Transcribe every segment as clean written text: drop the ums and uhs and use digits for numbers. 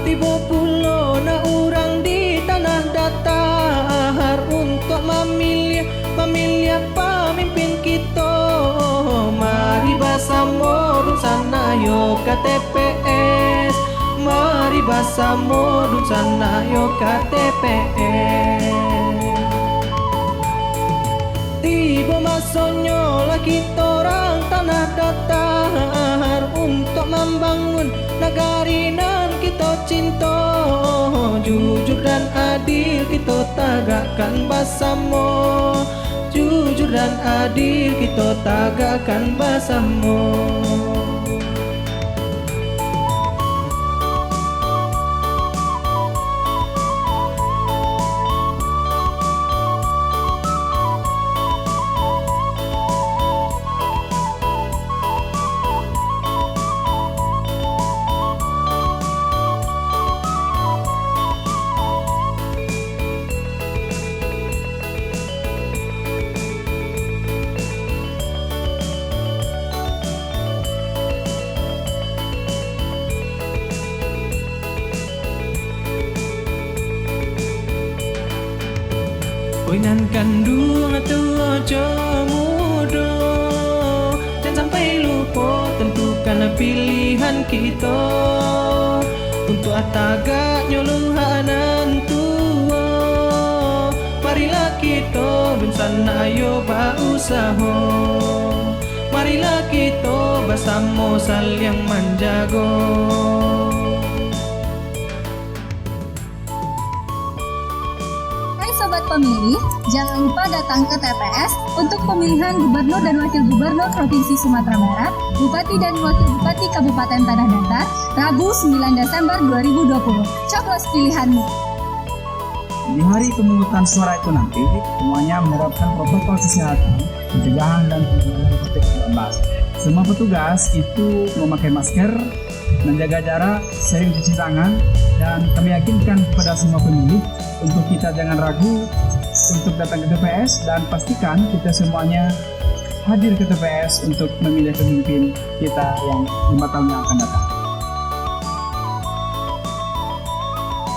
Tiba pulo na urang di tanah datar untuk memilih pemimpin kita. Mari bersama sana yo KTPS, mari bersama sana yo KTPS. Tiba masanya lah kita orang tanah datar untuk membangun negari nan kita cinta. Jujur dan adil kita tagakkan bersama, jujur dan adil kita tagakkan bersama. Oi nan kandung atau ojo mudo, jangan sampai lupa tentukan pilihan kita untuk atagak nyoluhanan tua. Marilah kita bersama ayo berusaha, marilah kita bersama saling menjaga. Sobat pemilih, jangan lupa datang ke TPS untuk pemilihan Gubernur dan Wakil Gubernur Provinsi Sumatera Barat, Bupati dan Wakil Bupati Kabupaten Tanah Datar, Rabu 9 Desember 2020. Coblos pilihanmu. Di hari pemungutan suara itu nanti, semuanya menerapkan protokol kesehatan, pencegahan dan pengendalian COVID-19. Semua petugas itu memakai masker, menjaga jarak, sering cuci tangan, dan kami yakinkan kepada semua pemilih untuk kita jangan ragu untuk datang ke TPS dan pastikan kita semuanya hadir ke TPS untuk memilih pemimpin kita yang 5 tahun yang akan datang.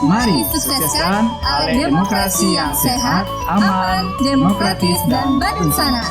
Mari sukseskan alih demokrasi yang sehat, aman, demokratis, dan berencana.